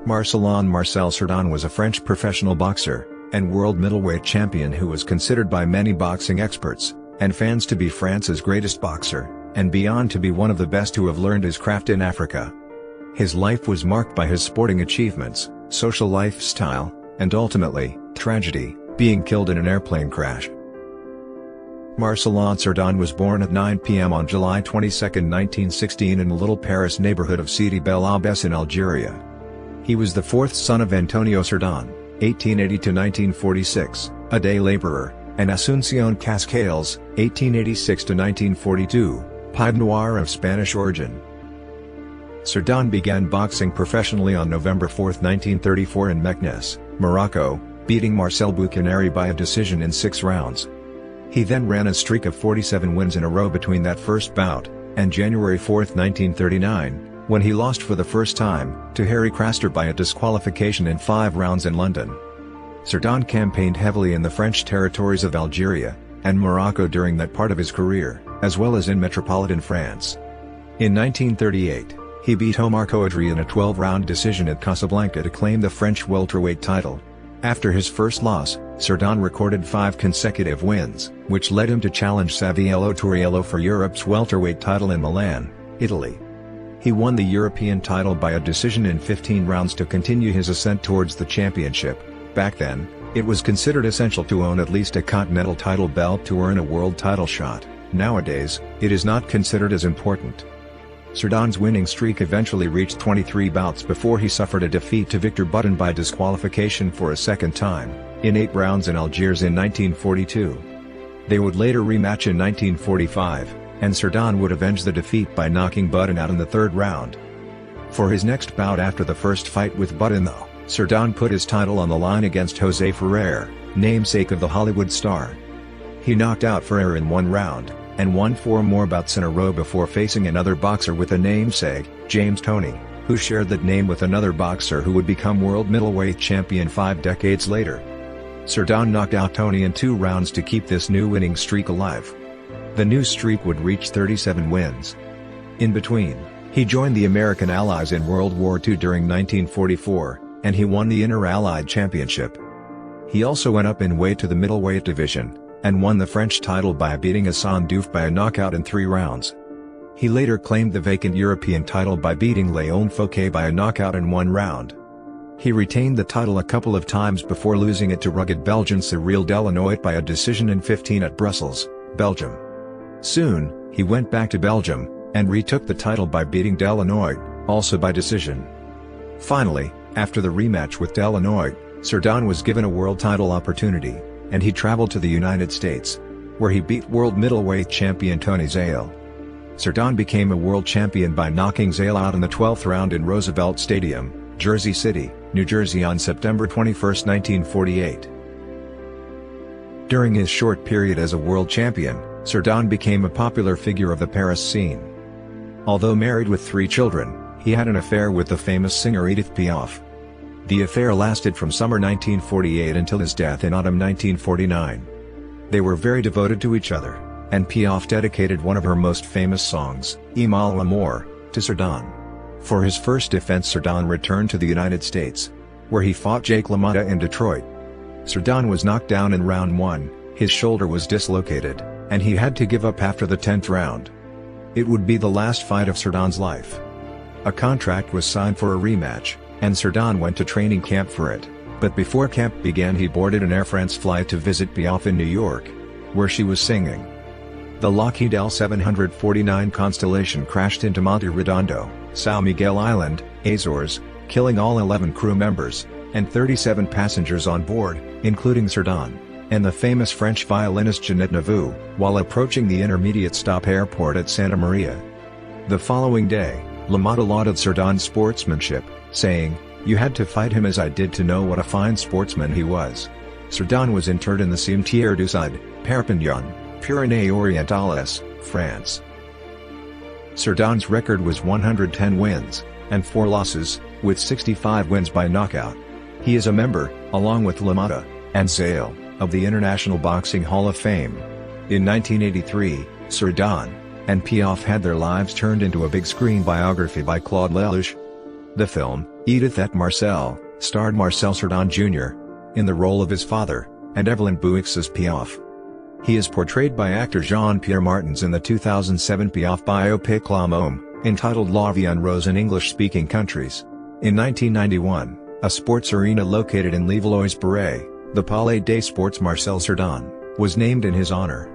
Marcellin Marcel Cerdan was a French professional boxer, and world middleweight champion who was considered by many boxing experts, and fans to be France's greatest boxer, and beyond to be one of the best who have learned his craft in Africa. His life was marked by his sporting achievements, social lifestyle, and ultimately, tragedy, being killed in an airplane crash. Marcellin Cerdan was born at 9 p.m. on July 22, 1916 in the Little Paris neighborhood of Sidi Bel Abbès in Algeria. He was the fourth son of Antonio Cerdán, 1880–1946, a day laborer, and Asunción Cascales, 1886–1942, pied-noir of Spanish origin. Cerdan began boxing professionally on November 4, 1934 in Meknes, Morocco, beating Marcel Bucchianeri by a decision in 6 rounds. He then ran a streak of 47 wins in a row between that first bout, and January 4, 1939, when he lost for the first time, to Harry Craster by a disqualification in 5 rounds in London. Cerdan campaigned heavily in the French territories of Algeria and Morocco during that part of his career, as well as in metropolitan France. In 1938, he beat Omar Kouidri in a 12-round decision at Casablanca to claim the French welterweight title. After his first loss, Cerdan recorded 5 consecutive wins, which led him to challenge Saviello Turiello for Europe's welterweight title in Milan, Italy. He won the European title by a decision in 15 rounds to continue his ascent towards the championship. Back then, it was considered essential to own at least a continental title belt to earn a world title shot. Nowadays, it is not considered as important. Cerdan's winning streak eventually reached 23 bouts before he suffered a defeat to Victor Button by disqualification for a second time, in 8 rounds in Algiers in 1942. They would later rematch in 1945. And Cerdan would avenge the defeat by knocking Button out in the 3rd round. For his next bout after the first fight with Button though, Cerdan put his title on the line against José Ferrer, namesake of the Hollywood star. He knocked out Ferrer in 1 round, and won 4 more bouts in a row before facing another boxer with a namesake, James Toney, who shared that name with another boxer who would become world middleweight champion 5 decades later. Cerdan knocked out Toney in 2 rounds to keep this new winning streak alive. The new streak would reach 37 wins. In between, he joined the American Allies in World War II during 1944, and he won the Inter-Allied Championship. He also went up in weight to the middleweight division, and won the French title by beating Hassan Diouf by a knockout in 3 rounds. He later claimed the vacant European title by beating Léon Fouquet by a knockout in 1 round. He retained the title a couple of times before losing it to rugged Belgian Cyril Delanoit by a decision in 15 at Brussels, Belgium. Soon, he went back to Belgium, and retook the title by beating Delanoit, also by decision. Finally, after the rematch with Delanoit, Cerdan was given a world title opportunity, and he traveled to the United States, where he beat world middleweight champion Tony Zale. Cerdan became a world champion by knocking Zale out in the 12th round in Roosevelt Stadium, Jersey City, New Jersey on September 21, 1948. During his short period as a world champion, Cerdan became a popular figure of the Paris scene. Although married with 3 children, he had an affair with the famous singer Edith Piaf. The affair lasted from summer 1948 until his death in autumn 1949. They were very devoted to each other, and Piaf dedicated one of her most famous songs, Mal Amour, to Cerdan. For his first defense, Cerdan returned to the United States, where he fought Jake LaMotta in Detroit. Cerdan was knocked down in round 1, his shoulder was dislocated, and he had to give up after the 10th round. It would be the last fight of Cerdan's life. A contract was signed for a rematch, and Cerdan went to training camp for it, but before camp began he boarded an Air France flight to visit Piaf in New York, where she was singing. The Lockheed L-749 Constellation crashed into Monte Redondo, São Miguel Island, Azores, killing all 11 crew members, and 37 passengers on board, including Cerdan and the famous French violinist Jeanette Neveu, while approaching the intermediate stop airport at Santa Maria. The following day, LaMotta lauded Cerdan's sportsmanship, saying, "You had to fight him as I did to know what a fine sportsman he was." Cerdan was interred in the Cimetière du Sud, Perpignan, Pyrénées-Orientales, France. Cerdan's record was 110 wins, and 4 losses, with 65 wins by knockout. He is a member, along with LaMotta and Zale, of the International Boxing Hall of Fame. In 1983, Cerdan and Piaf had their lives turned into a big screen biography by Claude Lelouch. The film, Edith et Marcel starred Marcel Cerdan Jr. in the role of his father, and Evelyn Bouix's Piaf. He is portrayed by actor Jean-Pierre Martins in the 2007 Piaf biopic L'Homme, entitled La Vie en Rose in English-speaking countries. In 1991, a sports arena located in Levallois-Perret, the Palais des Sports Marcel Cerdan, was named in his honor.